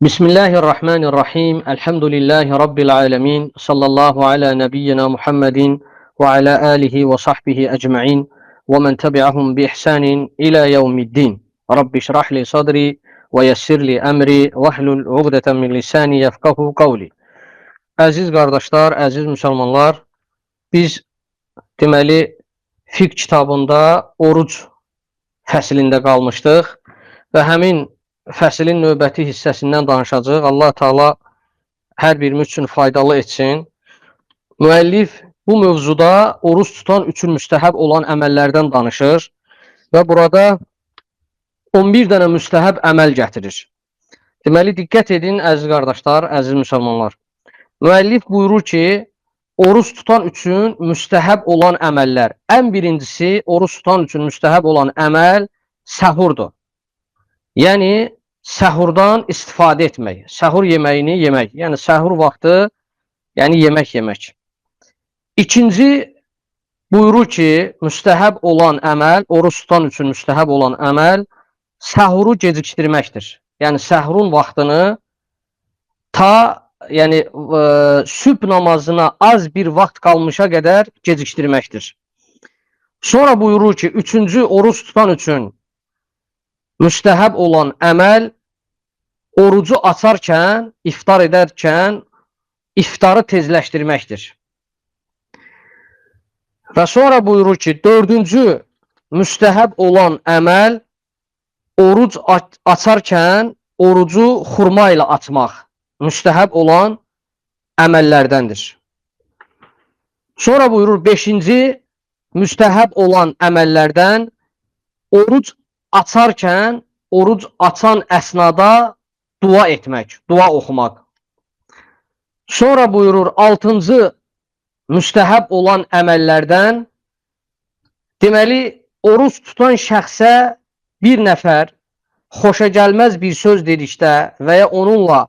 Bismillahirrahmanirrahim. Elhamdülillahi Rabbil alemin. Sallallahu ala nebiyyina Muhammedin ve ala alihi ve sahbihi ecma'in ve men tebi'ahum bi ihsanin ila yevmiddin. Rabbi şrah li sadri ve yessir li emri ve hlul uqdeten min lisani yefqahu qavli. Əziz qardaşlar, əziz müsəlmanlar, biz deməli fiqh kitabında oruc fəslində qalmışdıq və həmin fəslin növbəti hissəsindən danışacağıq. Allah Taala hər birimiz üçün faydalı etsin. Müəllif bu mövzuda oruç tutan üçün müstəhəb olan əməllərdən danışır və burada 11 dənə müstəhəb əməl gətirir. Deməli, diqqət edin, əziz qardaşlar, əziz müsəlmanlar. Müəllif buyurur ki, oruç tutan üçün müstəhəb olan əməllər. Ən birincisi, oruç tutan üçün müstəhəb olan əməl səhurdur. Yəni, səhurdan istifadə etmək, səhur yeməyini yemək, yəni səhur vaxtı, yəni yemək yemək. İkinci buyurur ki, müstəhəb olan əməl, oruç tutan üçün müstəhəb olan əməl, səhuru gecikdirməkdir. Yəni səhurun vaxtını yəni sübh namazına az bir vaxt qalmışa qədər gecikdirməkdir. Sonra buyurur ki, üçüncü oruç tutan üçün müstəhəb olan əməl, orucu açarkən, iftar edərkən, iftarı tezləşdirməkdir. Və sonra buyurur ki, dördüncü müstəhəb olan əməl, oruc açarkən, orucu xurma ilə açmaq müstəhəb olan əməllərdəndir. Sonra buyurur, beşinci müstəhəb olan əməllərdən, oruc açarkən, oruc açan əsnada dua etmək, dua oxumaq. Sonra buyurur, altıncı müstəhəb olan əməllərdən, deməli, oruc tutan şəxsə bir nəfər xoşagəlməz bir söz dedikdə və ya onunla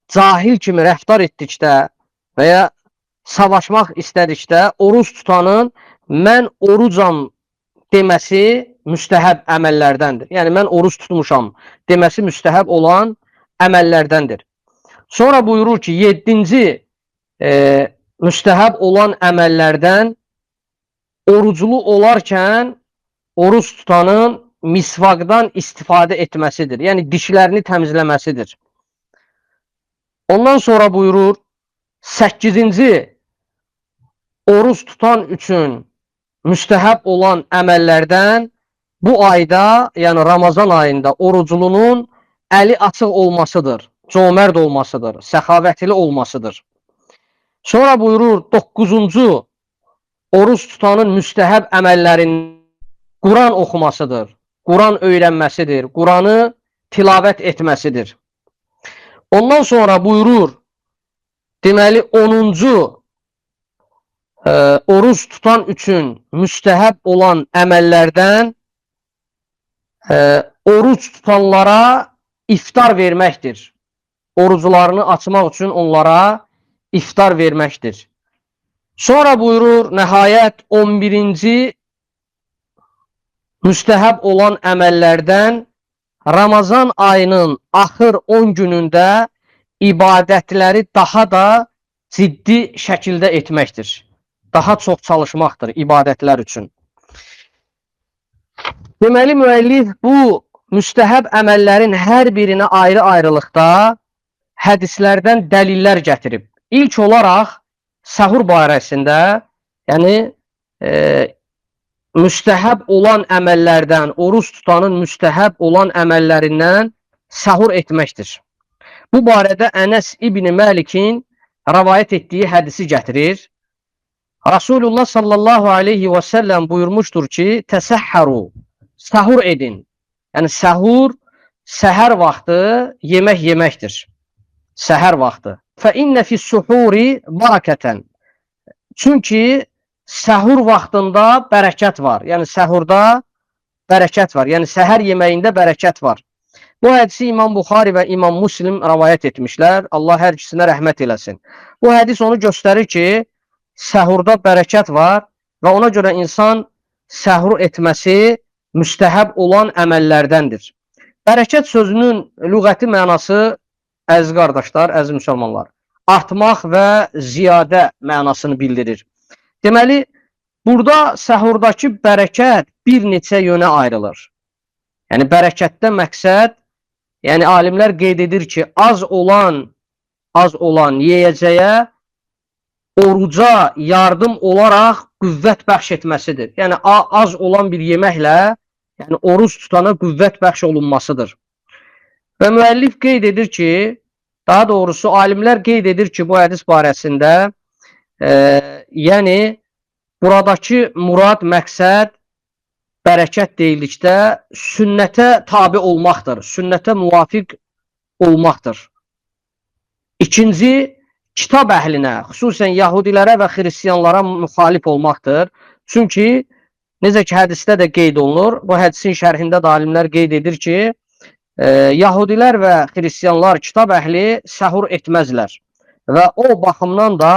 cahil kimi rəftar etdikdə və ya savaşmaq istədikdə, oruc tutanın mən orucam deməsi müstəhəb əməllərdəndir. Yəni, mən oruç tutmuşam deməsi müstəhəb olan əməllərdəndir. Sonra buyurur ki, yedinci müstəhəb olan əməllərdən oruclu olarkən oruç tutanın misvaqdan istifadə etməsidir. Yəni, dişlərini təmizləməsidir. Ondan sonra buyurur, 8-ci oruç tutan üçün müstəhəb olan əməllərdən bu ayda, yəni Ramazan ayında oruclunun əli açıq olmasıdır, cömərd olmasıdır, səxavətli olmasıdır. Sonra buyurur, 9-cu oruç tutanın müstəhəb əməllərin Quran oxumasıdır, Quran öyrənməsidir, Quranı tilavət etməsidir. Ondan sonra buyurur, deməli 10-cu oruç tutan üçün müstəhəb olan əməllərdən oruç tutanlara iftar verməkdir. Oruclarını açmaq üçün onlara iftar verməkdir. Sonra buyurur, nəhayət 11-ci müstəhəb olan əməllərdən Ramazan ayının axır 10 günündə ibadətləri daha da ciddi şəkildə etməkdir. Daha çox çalışmaqdır ibadətlər üçün. Deməli, müəllif bu müstəhəb əməllərin hər birinə ayrı-ayrılıqda hədislərdən dəlillər gətirib. İlk olaraq, səhur barəsində, yəni müstəhəb olan əməllərdən, oruç tutanın müstəhəb olan əməllərindən səhur etməkdir. Bu barədə Ənəs İbn Məlikin rəvayət etdiyi hədisi gətirir. Rasulullah sallallahu aleyhi və səlləm buyurmuşdur ki, təsəhhəru, səhur edin. Yəni, səhur, səhər vaxtı yemək yeməkdir. Səhər vaxtı. Fə innə fis-suhuri barakətən. Çünki səhur vaxtında bərəkət var. Yəni, səhurda bərəkət var. Yəni, səhər yeməyində bərəkət var. Bu hədisi İmam Buxari və İmam Muslim rəvayət etmişlər. Allah hər ikisinə rəhmət eləsin. Bu hədis onu göstərir ki, səhurda bərəkət var və ona görə insan səhur etməsi müstəhəb olan əməllərdəndir. Bərəkət sözünün lüğəti mənası əziz qardaşlar, əziz müsəlmanlar, artmaq və ziyadə mənasını bildirir. Deməli, burada səhurdakı bərəkət bir neçə yönə ayrılır. Yəni, bərəkətdə məqsəd, yəni alimlər qeyd edir ki, az olan yeyəcəyə oruca yardım olaraq qüvvət bəxş etməsidir. Yəni, az olan bir yeməklə yəni, oruc tutana qüvvət bəxş olunmasıdır. Və müəllif qeyd edir ki, daha doğrusu alimlər qeyd edir ki, bu hədis barəsində yəni buradakı murad, məqsəd, bərəkət deyildikdə sünnətə tabi olmaqdır, sünnətə müvafiq olmaqdır. İkinci, kitab əhlinə, xüsusən yahudilərə və xristiyanlara müxalif olmaqdır. Çünki, necə ki, hədisdə də qeyd olunur, bu hədisin şərhində də alimlər qeyd edir ki, yahudilər və xristiyanlar, kitab əhli səhur etməzlər və o baxımdan da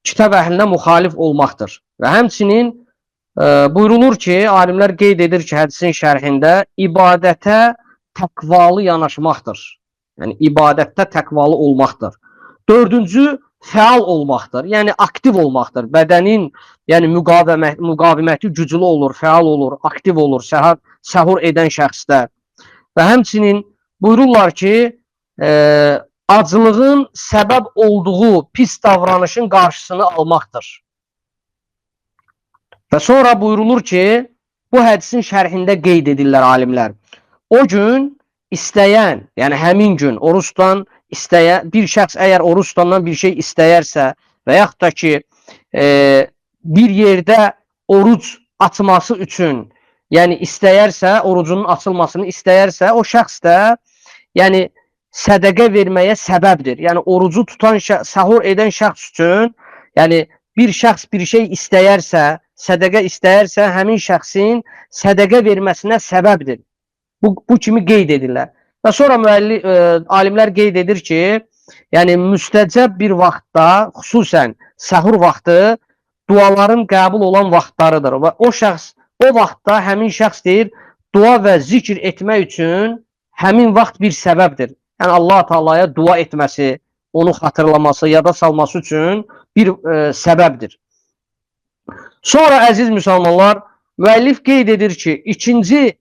kitab əhlinə müxalif olmaqdır. Və həmçinin buyurulur ki, alimlər qeyd edir ki, hədisin şərhində ibadətə təqvalı yanaşmaqdır. Yəni, ibadətdə təqvalı olmaqdır. Dördüncü, fəal olmaqdır. Yəni, aktiv olmaqdır. Bədənin yəni, müqaviməti güclü olur, fəal olur, aktiv olur səhur edən şəxsdə. Və həmçinin buyururlar ki, acılığın səbəb olduğu pis davranışın qarşısını almaqdır. Və sonra buyurulur ki, bu hədisin şərhində qeyd edirlər alimlər. O gün istəyən, yəni həmin gün oruç tutan bir şəxs əgər oruç tutandan bir şey istəyərsə və yaxud da ki, bir yerdə oruc açması üçün, yəni istəyərsə, orucunun açılmasını istəyərsə, o şəxs də yəni sədəqə verməyə səbəbdir. Yəni orucu tutan, səhur edən şəxs üçün, yəni bir şəxs bir şey istəyərsə, sədəqə istəyərsə, həmin şəxsin sədəqə verməsinə səbəbdir. Bu kimi qeyd edirlər. Və sonra alimlər qeyd edir ki, yəni müstəcəb bir vaxtda, xüsusən səhur vaxtı duaların qəbul olan vaxtlarıdır. Və o vaxtda həmin şəxs deyir, dua və zikr etmək üçün həmin vaxt bir səbəbdir. Yəni Allah Taalaya dua etməsi, onu xatırlaması, yada salması üçün bir səbəbdir. Sonra əziz müsəlmanlar, müəllif qeyd edir ki, ikinci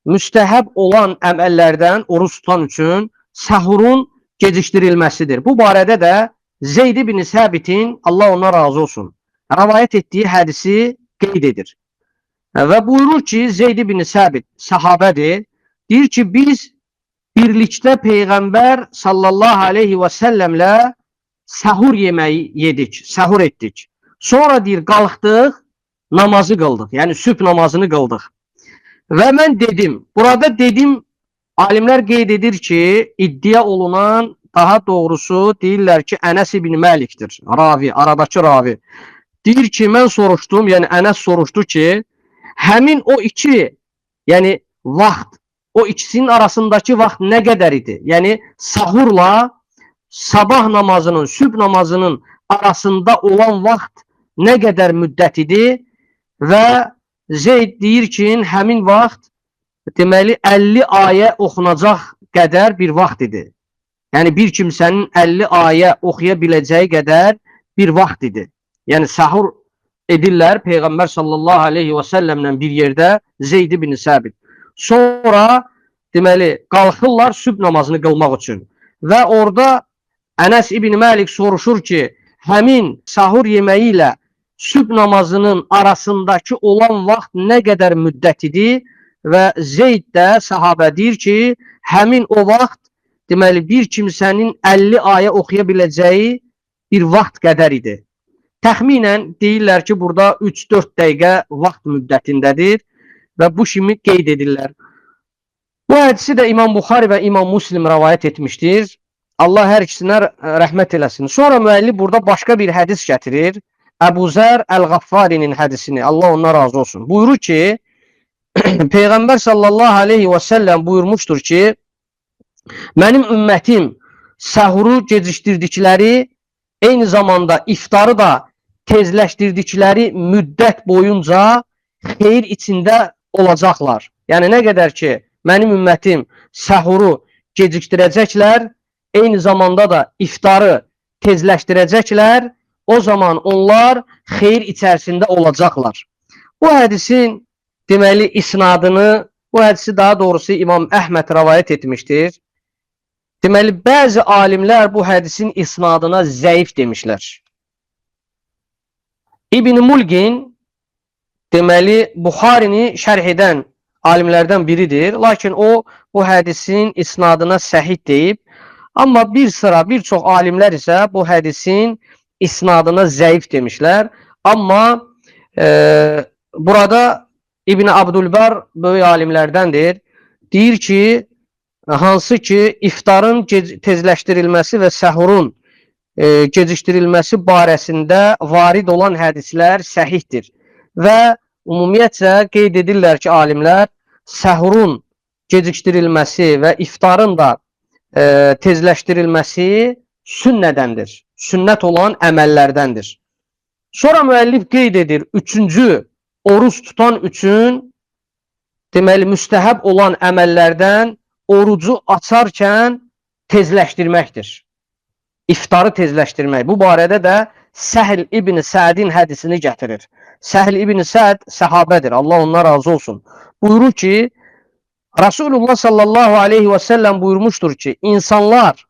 müstəhəb olan əməllərdən oruç tutan üçün səhurun gecikdirilməsidir. Bu barədə də Zeyd ibn Səbitin, Allah ona razı olsun, rəvayət etdiyi hədisi qeyd edir. Və buyurur ki, Zeyd ibn Səbit səhabədir, deyir ki, biz birlikdə Peyğəmbər sallallahu aleyhi və səlləmlə səhur yeməyi yedik, səhur etdik. Sonra deyir, qalxdıq, namazı qıldıq, yəni sübh namazını qıldıq. Və mən dedim, burada dedim, alimlər qeyd edir ki, iddia olunan, daha doğrusu deyirlər ki, Ənəs ibn Məlikdir, ravi, aradakı ravi. Deyir ki, mən soruşdum, yəni Ənəs soruşdu ki, həmin o iki, yəni vaxt, o ikisinin arasındakı vaxt nə qədər idi? Yəni sahurla sabah namazının, sübh namazının arasında olan vaxt nə qədər müddət idi? Və Zeyd deyir ki, həmin vaxt deməli 50 ayə oxunacaq qədər bir vaxt idi. Yəni bir kimsənin 50 ayə oxuya biləcəyi qədər bir vaxt idi. Yəni sahur edirlər Peyğəmbər sallallahu aleyhi və səlləmlə bir yerdə Zeyd ibn Səbit. Sonra deməli qalxırlar sübh namazını qılmaq üçün. Və orada Ənəs ibn Məlik soruşur ki, həmin sahur yeməyi ilə sübh namazının arasındakı olan vaxt nə qədər müddət idi? Və Zeyd də sahabə deyir ki, həmin o vaxt deməli bir kimsənin 50 ayə oxuya biləcəyi bir vaxt qədər idi. Təxminən deyirlər ki, burada 3-4 dəqiqə vaxt müddətindədir və bu kimi qeyd edirlər. Bu hədisi də İmam Buxari və İmam Muslim rəvayət etmişdir. Allah hər ikisinə rəhmət eləsin. Sonra müəllif burada başqa bir hədis gətirir. Əbu Zər Əl-Ğaffarinin hədisini, Allah ondan razı olsun. Buyurur ki, Peyğəmbər sallallahu aleyhi və səlləm buyurmuşdur ki, mənim ümmətim səhuru gecikdirdikləri, eyni zamanda iftarı da tezləşdirdikləri müddət boyunca xeyir içində olacaqlar. Yəni nə qədər ki, mənim ümmətim səhuru gecikdirəcəklər, eyni zamanda da iftarı tezləşdirəcəklər. O zaman onlar xeyir içərisində olacaqlar. Bu hədisin deməli isnadını, bu hədisi daha doğrusu İmam Əhməd rəvayət etmişdir. Deməli, bəzi alimlər bu hədisin isnadına zəif demişlər. İbn Mulgin deməli, Buxarini şərh edən alimlərdən biridir. Lakin o, bu hədisin isnadına səhih deyib. Amma bir çox alimlər isə bu hədisin isnadına zəif demişlər. Amma burada İbn Abdülbar böyük alimlərdəndir. Deyir ki, hansı ki, iftarın tezləşdirilməsi və səhurun gecikdirilməsi barəsində varid olan hədislər səhihdir. Və ümumiyyətcə qeyd edirlər ki, alimlər səhurun gecikdirilməsi və iftarın da tezləşdirilməsi sünnədəndir. Sünnət olan əməllərdəndir. Sonra müəllif qeyd edir, üçüncü, oruç tutan üçün deməli, müstəhəb olan əməllərdən orucu açarkən tezləşdirməkdir. İftarı tezləşdirmək. Bu barədə də Səhl İbn Sədin hədisini gətirir. Səhl İbn Səd səhabədir. Allah ondan razı olsun. Buyurur ki, Rasulullah sallallahu aleyhi və səlləm buyurmuşdur ki, insanlar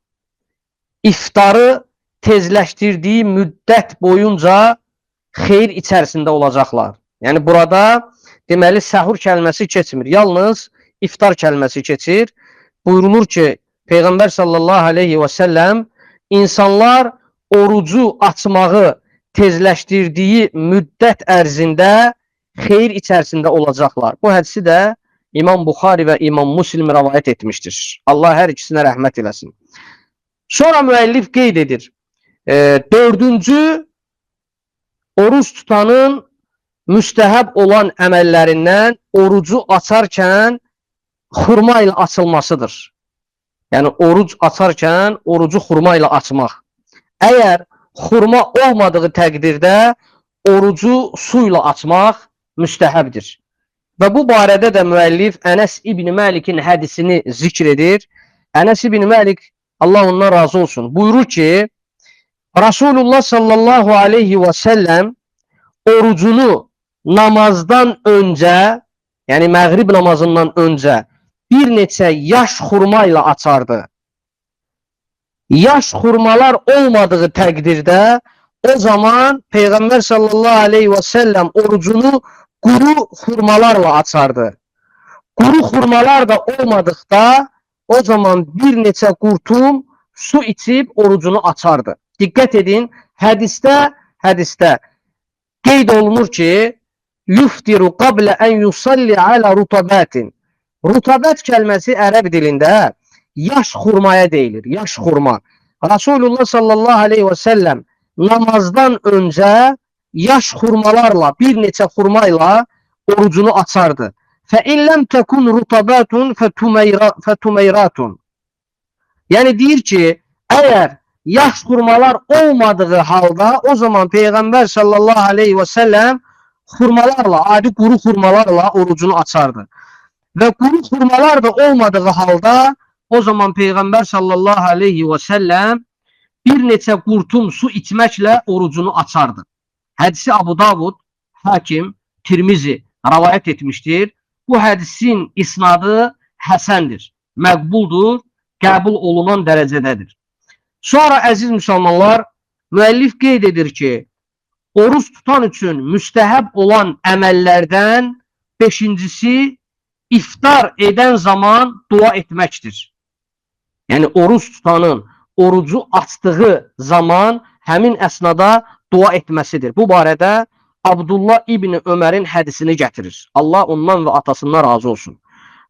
iftarı tezləşdirdiyi müddət boyunca xeyir içərisində olacaqlar. Yəni, burada deməli, səhur kəlməsi keçmir. Yalnız iftar kəlməsi keçir. Buyurulur ki, Peyğəmbər sallallahu aleyhi və səlləm insanlar orucu açmağı tezləşdirdiyi müddət ərzində xeyir içərisində olacaqlar. Bu hədisi də İmam Buxari və İmam Muslim rəvayət etmişdir. Allah hər ikisinə rəhmət eləsin. Sonra müəllif qeyd edir. Dördüncü, oruç tutanın müstəhəb olan əməllərindən orucu açarkən xurma ilə açılmasıdır. Yəni, oruc açarkən orucu xurma ilə açmaq. Əgər xurma olmadığı təqdirdə orucu su ilə açmaq müstəhəbdir. Və bu barədə də müəllif Ənəs İbn Məlikin hədisini zikr edir. Ənəs İbn Məlik, Allah ondan razı olsun, buyurur ki, Rasulullah sallallahu aleyhi və səlləm orucunu namazdan öncə, yəni məğrib namazından öncə bir neçə yaş xurma ilə açardı. Yaş xurmalar olmadığı təqdirdə o zaman Peyğəmbər sallallahu aleyhi və səlləm orucunu quru xurmalarla açardı. Quru xurmalar da olmadıqda o zaman bir neçə qurtum su içib orucunu açardı. Diqqət edin, hədisdə qeyd olunur ki, yuftiru qablə ən yusalli alə rutabətin. Rutabət kəlməsi ərəb dilində yaş xurmaya deyilir, yaş xurma. Rasulullah sallallahu aleyhi və səlləm namazdan öncə yaş xurmalarla, bir neçə xurmayla orucunu açardı. فَاِنْ لَمْ تَكُنْ رُطَبَاتٌ فَتُمَيْرَاتٌ. Yəni deyir ki, əgər yaş xurmalar olmadığı halda o zaman Peyğəmbər sallallahu aleyhi və səlləm xurmalarla, adi quru xurmalarla orucunu açardı. Və quru xurmalar da olmadığı halda o zaman Peyğəmbər sallallahu aleyhi və səlləm bir neçə qurtum su içməklə orucunu açardı. Hədisi Abu Davud, Hakim, Tirmizi rəvayət etmişdir. Bu hədisin isnadı həsəndir, məqbuldur, qəbul olunan dərəcədədir. Sonra əziz müsəlmanlar, müəllif qeyd edir ki, oruç tutan üçün müstəhəb olan əməllərdən beşincisi iftar edən zaman dua etməkdir. Yəni, oruç tutanın orucu açdığı zaman həmin əsnada dua etməsidir. Bu barədə Abdullah İbni Ömərin hədisini gətirir. Allah ondan və atasından razı olsun.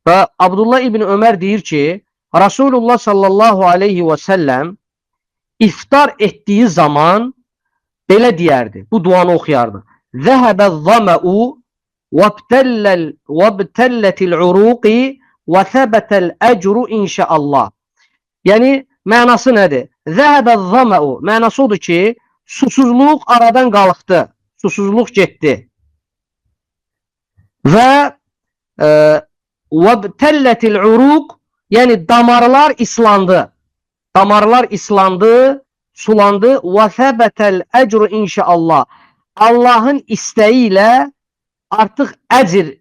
Və Abdullah İbni Ömər deyir ki, Rasulullah sallallahu aleyhi və səlləm iftar etdiyi zaman belə deyərdi, bu duanı oxuyardı. Zəhəbəz zaməu vəbtəllətil uruqi və səbətəl əcru inşaallah. Yəni, mənası nədir? Zəhəbəz zaməu, mənası odur ki, susuzluq aradan qalxdı, susuzluq getdi. Və vəbtəllətil uruq, yəni damarlar islandı. damarlar islandı, sulandı. Və səbətəl əcru inşaallah. Allahın istəyi ilə artıq əcr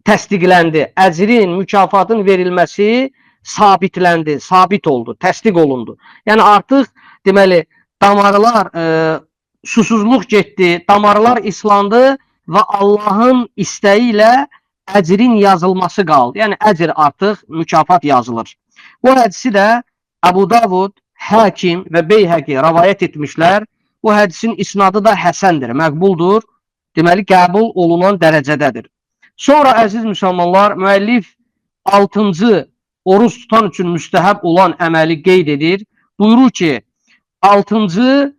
təsdiqləndi. Əcrin, mükafatın verilməsi sabitləndi, sabit oldu, təsdiq olundu. Yəni artıq deməli damarlar susuzluq getdi, damarlar islandı və Allahın istəyi ilə əcrin yazılması qaldı. Yəni əcr artıq mükafat yazılır. Bu hədisi də Əbu Davud, Hakim və Beyhəqi rivayət etmişlər. Bu hədisin isnadı da həsəndir, məqbuldur. Deməli qəbul olunan dərəcədədir. Sonra əziz müsəlmanlar, müəllif 6-cı oruç tutan üçün müstəhəb olan əməli qeyd edir. Buyurur ki, 6-cı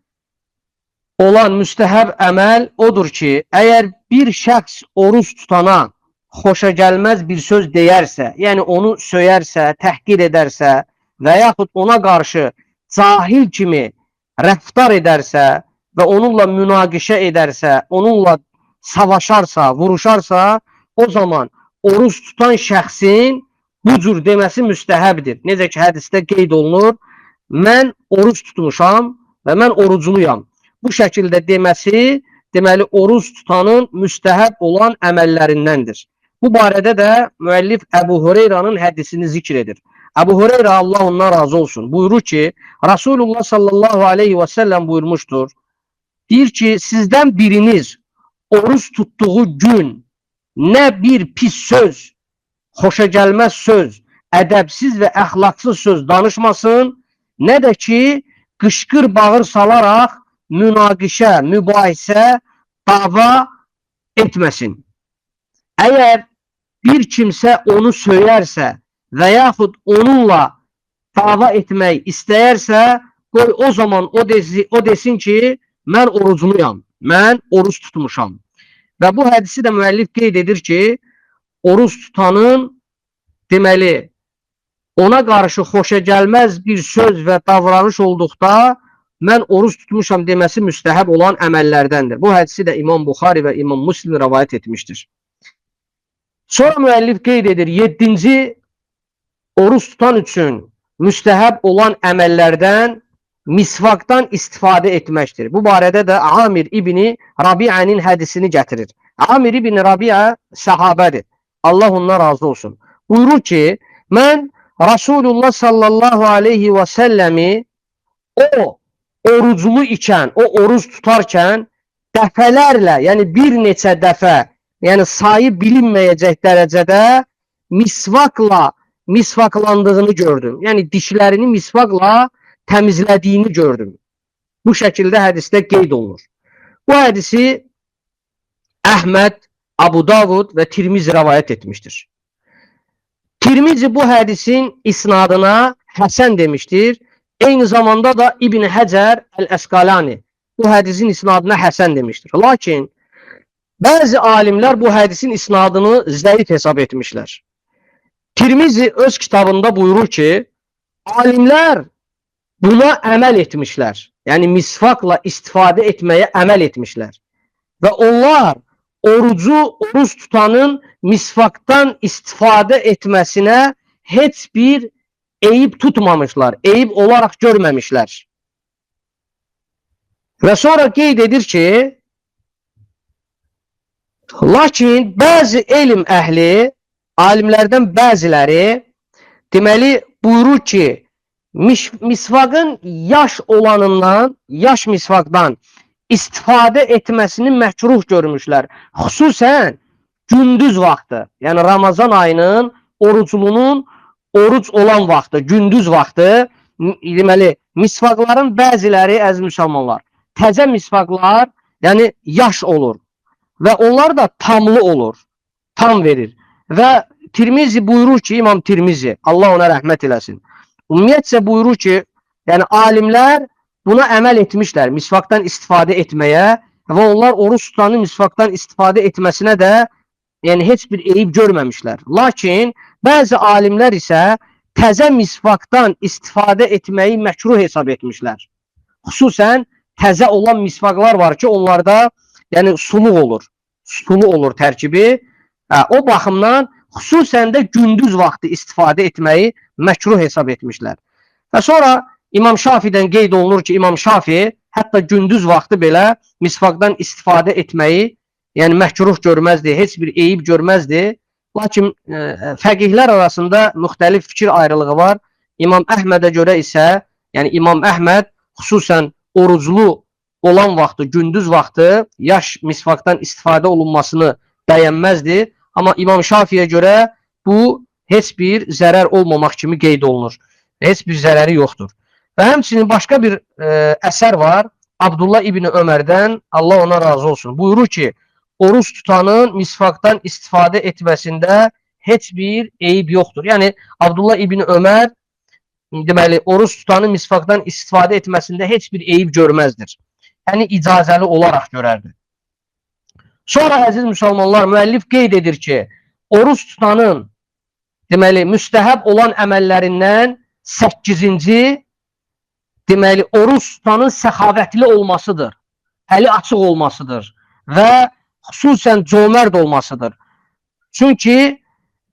olan müstəhəb əməl odur ki, əgər bir şəxs oruç tutana xoşagəlməz bir söz deyərsə, yəni onu söyərsə, təhqir edərsə və yaxud ona qarşı cahil kimi rəftar edərsə və onunla münaqişə edərsə, onunla savaşarsa, vuruşarsa, o zaman oruç tutan şəxsin bu cür deməsi müstəhəbdir. Necə ki, hədisdə qeyd olunur, mən oruç tutmuşam və mən orucluyam. Bu şəkildə deməsi, deməli, oruç tutanın müstəhəb olan əməllərindəndir. Bu barədə də müəllif Əbu Hureyranın hədisini zikr edir. Əbu Hureyra, Allah ondan razı olsun, buyurur ki, Rasulullah sallallahu aleyhi və səlləm buyurmuşdur. Deyir ki, sizdən biriniz oruç tutduğu gün nə bir pis söz, xoşagəlməz söz, ədəbsiz və əxlaqsız söz danışmasın, nə də ki, qışqır bağır salaraq münaqişə, mübahisə, dava etməsin. Əgər bir kimsə onu söyərsə və yaxud onunla dava etmək istəyərsə, qoy o zaman o desin ki, mən orucluyam, mən oruç tutmuşam. Və bu hədisi də müəllif qeyd edir ki, oruç tutanın deməli, ona qarşı xoşagəlməz bir söz və davranış olduqda mən oruç tutmuşam deməsi müstəhəb olan əməllərdəndir. Bu hədisi də İmam Buxari və İmam Müslim rivayət etmişdir. Sonra müəllif qeyd edir, 7-ci oruç tutan üçün müstəhəb olan əməllərdən misvaqdan istifadə etməkdir. Bu barədə də Amir İbni Rabi'ənin hədisini gətirir. Amir İbni Rabi'ə səhabədir. Allah ondan razı olsun. Buyurur ki, mən Rasulullah sallallahu aleyhi və səlləmi o oruclu ikən, o oruc tutarkən dəfələrlə, yəni bir neçə dəfə, yəni sayı bilinməyəcək dərəcədə misvaqlandığını gördüm. Yəni dişlərini misvaqla təmizlədiyini gördüm. Bu şəkildə hədisdə qeyd olunur. Bu hədisi Əhməd, Abu Davud və Tirmizi rivayət etmişdir. Tirmizi bu hədisin isnadına həsən demişdir. Eyni zamanda da İbn Həcər Əl-Əsqalani bu hədisin isnadına həsən demişdir. Lakin bəzi alimlər bu hədisin isnadını zəif hesab etmişlər. Tirmizi öz kitabında buyurur ki, alimlər buna əməl etmişlər. Yəni misvaqla istifadə etməyə əməl etmişlər. Və onlar oruç tutanın misvaqdan istifadə etməsinə heç bir eyib tutmamışlar, eyib olaraq görməmişlər. Və sonra qeyd edir ki, lakin bəzi elm əhli, alimlərdən bəziləri deməli buyurur ki, misvaqın yaş olanından, yaş misvaqdan istifadə etməsini məkruh görmüşlər. Xüsusən gündüz vaxtı, yəni Ramazan ayının oruclunun oruc olan vaxtı, gündüz vaxtı, deməli, misvaqların bəziləri, əziz müsəlmanlar, təzə misvaqlar, yəni yaş olur və onlar da tamlı olur, tam verir. Və Tirmizi buyurur ki, İmam Tirmizi, Allah ona rəhmət eləsin, ümumiyyətcə buyurur ki, yəni alimlər buna əməl etmişlər, misvaqdan istifadə etməyə və onlar oruç tutanın misvaqdan istifadə etməsinə də yəni heç bir eyib görməmişlər. Lakin bəzi alimlər isə təzə misvaqdan istifadə etməyi məkruh hesab etmişlər. Xüsusən təzə olan misvaqlar var ki, onlarda yəni sulu olur tərkibi. O baxımdan xüsusən də gündüz vaxtı istifadə etməyi məkruh hesab etmişlər. Və sonra İmam Şafi'dən qeyd olunur ki, İmam Şafi hətta gündüz vaxtı belə misvaqdan istifadə etməyi, yəni məhkruh görməzdi, heç bir eyib görməzdi. Lakin fəqihlər arasında müxtəlif fikir ayrılığı var. İmam Əhmədə görə isə, yəni İmam Əhməd xüsusən oruclu olan vaxtı, gündüz vaxtı yaş misvaqdan istifadə olunmasını bəyənməzdi. Amma İmam Şafiyə görə bu heç bir zərər olmamaq kimi qeyd olunur. Heç bir zərəri yoxdur. Və həmçinin başqa bir əsər var. Abdullah İbni Ömərdən, Allah ona razı olsun. Buyurur ki, oruç tutanın misvaqdan istifadə etməsində heç bir eyib yoxdur. Yəni, Abdullah İbni Ömər deməli, oruç tutanın misvaqdan istifadə etməsində heç bir eyib görməzdir. Yəni, icazəli olaraq görərdir. Sonra, əziz müsəlmanlar, müəllif qeyd edir ki, oruç tutanın deməli, müstəhəb olan əməllərindən 8-ci deməli, oruç tutanın səxavətli olmasıdır, əli açıq olmasıdır və xüsusən cömərd olmasıdır. Çünki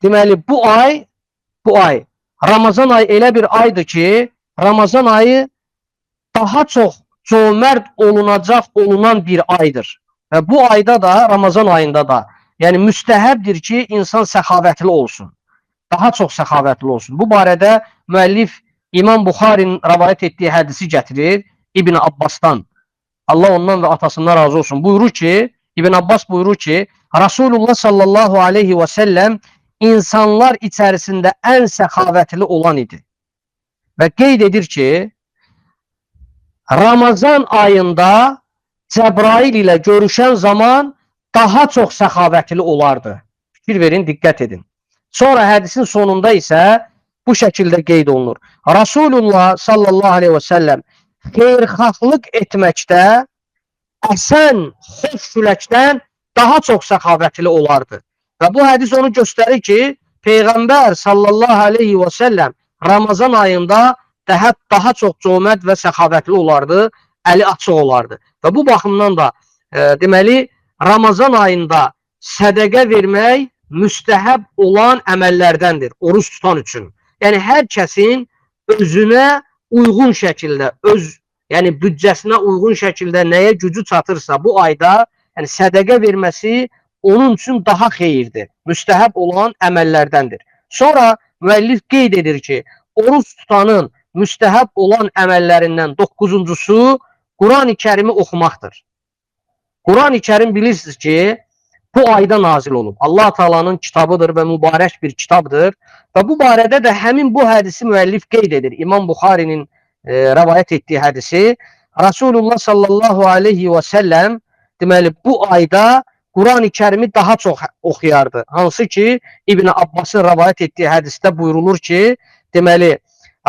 deməli, bu ay Ramazan ayı elə bir aydır ki, Ramazan ayı daha çox cömərd olunan bir aydır. Və bu ayda da, Ramazan ayında da, yəni müstəhəbdir ki, insan səxavətli olsun. Daha çox səxavətli olsun. Bu barədə müəllif İmam Buxarinin rəvayət etdiyi hədisi gətirir İbn Abbasdan. Allah ondan və atasından razı olsun. Buyurur ki, İbn Abbas buyurur ki, Rasulullah sallallahu aleyhi və səlləm insanlar içərisində ən səxavətli olan idi. Və qeyd edir ki, Ramazan ayında Cəbrail ilə görüşən zaman daha çox səxavətli olardı. Fikir verin, diqqət edin. Sonra hədisin sonunda isə bu şəkildə qeyd olunur. Rasulullah sallallahu aleyhi və səlləm xeyrxahlıq etməkdə əsən xoş küləkdən daha çox səxavətli olardı. Və bu hədis onu göstərir ki, Peyğəmbər sallallahu aleyhi və səlləm Ramazan ayında daha çox cömərd və səxavətli olardı, əli açıq olardı. Və bu baxımdan da deməli, Ramazan ayında sədəqə vermək müstəhəb olan əməllərdəndir, oruç tutan üçün. Yəni, hər kəsin özünə uyğun şəkildə, yəni büdcəsinə uyğun şəkildə nəyə gücü çatırsa bu ayda, yəni sədəqə verməsi onun üçün daha xeyirdir, müstəhəb olan əməllərdəndir. Sonra müəllif qeyd edir ki, oruç tutanın müstəhəb olan əməllərindən 9-uncusu Quran-ı Kərimi oxumaqdır. Quran-ı Kərim bilirsiniz ki, bu ayda nazil olub. Allah Taala'nın kitabıdır və mübarək bir kitabdır. Və bu barədə də həmin bu hədisi müəllif qeyd edir. İmam Buxarinin rəvayət etdiyi hədisi. Rasulullah sallallahu aleyhi və səlləm deməli, bu ayda Quran-ı Kərimi daha çox oxuyardı. Hansı ki, İbn Abbasın rəvayət etdiyi hədisdə buyurulur ki, deməli,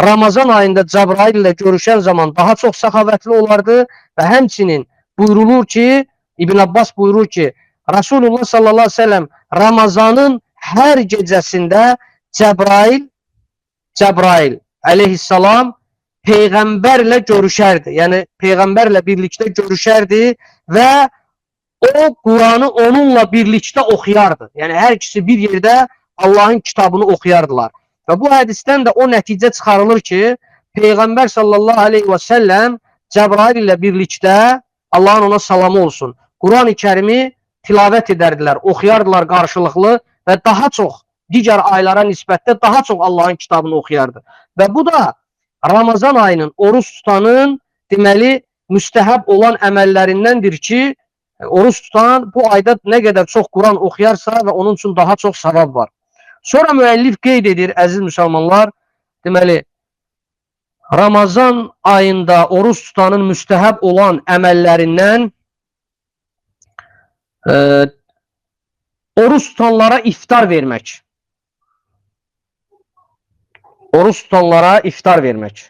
Ramazan ayında Cəbrail ilə görüşən zaman daha çox səxavətli olardı və həmçinin buyurulur ki, İbn Abbas buyurur ki, Rasulullah sallallahu aleyhi ve sellem Ramazanın hər gecəsində Cəbrail aleyhissalam Peyğəmbərlə görüşərdi. Yəni, Peyğəmbərlə birlikdə görüşərdi və o Quranı onunla birlikdə oxuyardı. Yəni, hər ikisi bir yerdə Allahın kitabını oxuyardılar. Və bu hədisdən də o nəticə çıxarılır ki, Peyğəmbər sallallahu aleyhi və səlləm Cəbrail ilə birlikdə, Allahın ona salamı olsun, Quran-ı Kərimi tilavət edərdilər, oxuyardılar qarşılıqlı və daha çox, digər aylara nisbətdə daha çox Allahın kitabını oxuyardı. Və bu da Ramazan ayının, oruç tutanın deməli, müstəhəb olan əməllərindəndir ki, oruç tutan bu ayda nə qədər çox Quran oxuyarsa və onun üçün daha çox savab var. Sonra müəllif qeyd edir, əziz müsəlmanlar, deməli, Ramazan ayında oruç tutanın müstəhəb olan əməllərindən oruç tutanlara iftar vermək. Oruç tutanlara iftar vermək.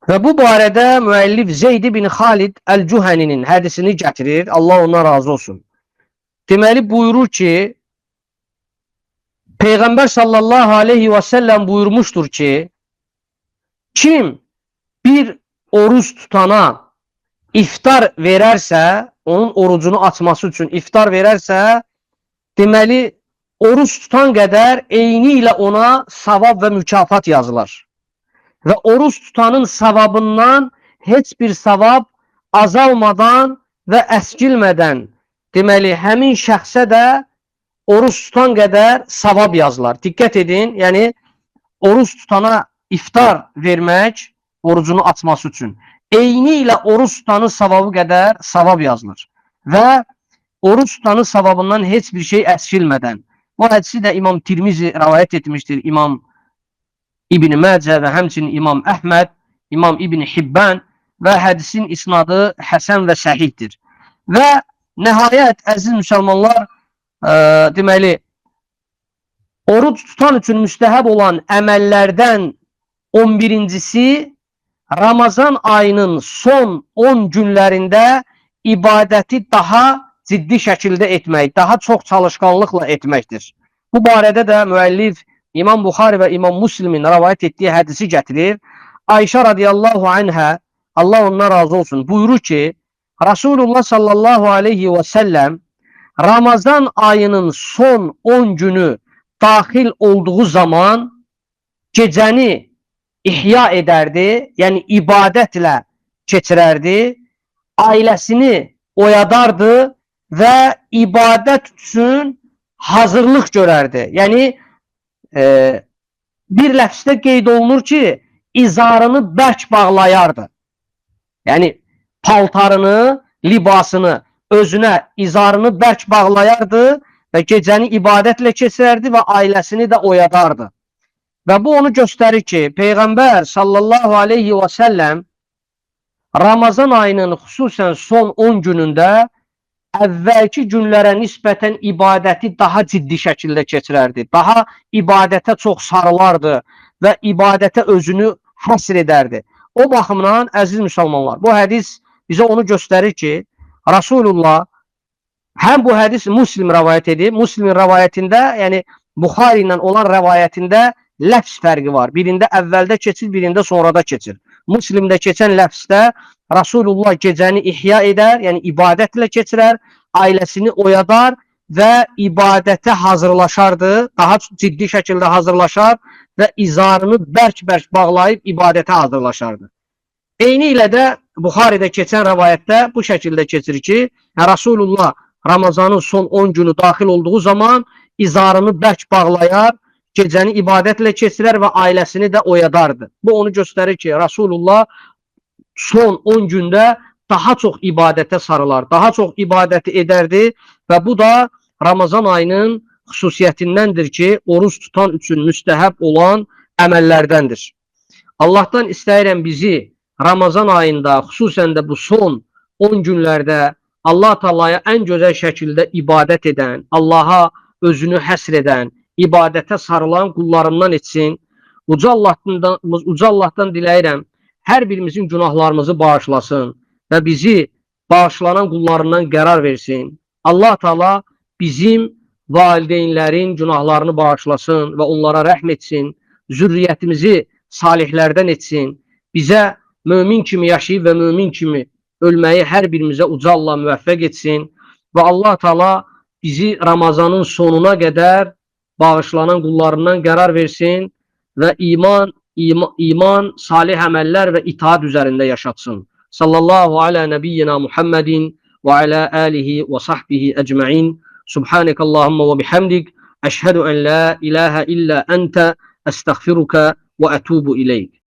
Və bu barədə müəllif Zeyd bin Xalid Əl-Cühəninin hədisini gətirir. Allah ona razı olsun. Deməli, buyurur ki, Peyğəmbər sallallahu aleyhi və səlləm buyurmuşdur ki, kim bir oruç tutana iftar verərsə, onun orucunu açması üçün iftar verərsə, deməli, oruç tutan qədər eyni ilə ona savab və mükafat yazılar. və oruç tutanın savabından heç bir savab azalmadan və əskilmədən, deməli, həmin şəxsə də oruç tutan qədər savab yazılar. Diqqət edin, yəni oruç tutana iftar vermək, orucunu açması üçün eyni ilə oruç tutanın savabı qədər savab yazılır. Və oruç tutanın savabından heç bir şey əskilmədən. Bu hədisi də İmam Tirmizi rivayət etmişdir. İmam İbn Məcə və həmçinin İmam Əhməd, İmam İbn Hibban və hədisin isnadı həsən və səhihdir. Və nəhayət, əziz müsəlmanlar, deməli, oruç tutan üçün müstəhəb olan əməllərdən 11-incisi Ramazan ayının son 10 günlərində ibadəti daha ciddi şəkildə etmək, daha çox çalışqanlıqla etməkdir. Bu barədə də müəllif İmam Buxari və İmam Müslimin rivayət etdiyi hədisi gətirir. Ayşə radiyallahu anhə, Allah ondan razı olsun, buyurur ki, Rasulullah sallallahu aleyhi və səlləm Ramazan ayının son 10 günü daxil olduğu zaman gecəni ihya edərdi, yəni ibadətlə keçirərdi, ailəsini oyadardı və ibadət üçün hazırlıq görərdi. Yəni, bir ləfsdə qeyd olunur ki, izarını bərk bağlayardı. Yəni, paltarını, libasını, özünə izarını bərk bağlayardı və gecəni ibadətlə keçirərdi və ailəsini də oyadardı. Və bu onu göstərir ki, Peyğəmbər sallallahu aleyhi və səlləm Ramazan ayının xüsusən son 10 günündə əvvəlki günlərə nisbətən ibadəti daha ciddi şəkildə keçirərdi. Daha ibadətə çox sarılardı və ibadətə özünü həsr edərdi. O baxımdan, əziz müsəlmanlar, bu hədis bizə onu göstərir ki, Rasulullah, həm bu hədis Müslim rivayət edib, Müslimin rivayətində, yəni Buxari ilə olan rivayətində ləfs fərqi var. Birində əvvəldə keçir, birində sonrada keçir. Müslimdə keçən ləfsdə Rasulullah gecəni ihya edər, yəni ibadətlə keçirər, ailəsini oyadar və ibadətə hazırlaşardı, daha ciddi şəkildə hazırlaşar və izarını bərk-bərk bağlayıb ibadətə hazırlaşardı. Eyni ilə də Buxaridə keçən rivayətdə bu şəkildə keçir ki, Rasulullah Ramazanın son 10 günü daxil olduğu zaman izarını bərk bağlayar, gecəni ibadətlə keçirər və ailəsini də oyadardı. Bu onu göstərir ki, Rasulullah son 10 gündə daha çox ibadətə sarılar, daha çox ibadəti edərdi və bu da Ramazan ayının xüsusiyyətindəndir ki, oruç tutan üçün müstəhəb olan əməllərdəndir. Allahdan istəyirəm bizi Ramazan ayında, xüsusən də bu son 10 günlərdə Allah Taalaya ən gözəl şəkildə ibadət edən, Allaha özünü həsr edən, ibadətə sarılan qullarından etsin. Uca Allahdan diləyirəm, hər birimizin günahlarımızı bağışlasın və bizi bağışlanan qullarından qərar versin. Allah Taala bizim valideynlərin günahlarını bağışlasın və onlara rəhm etsin, zürriyyətimizi salihlərdən etsin, bizə mömin kimi yaşayıb və mömin kimi ölməyi hər birimizə uca Allah müvəffəq etsin və Allah Taala bizi Ramazanın sonuna qədər bağışlanan qullarından qərar versin və iman, salih əməllər və itaat üzərində yaşatsın. Sallallahu alə nəbiyyina Muhammedin və alə alihi və sahbihi əcməin. Subhanəkallahumma və bihamdik. Əşhədu ən la ilahə illə əntə əstəğfiruka və ətubu ileyk.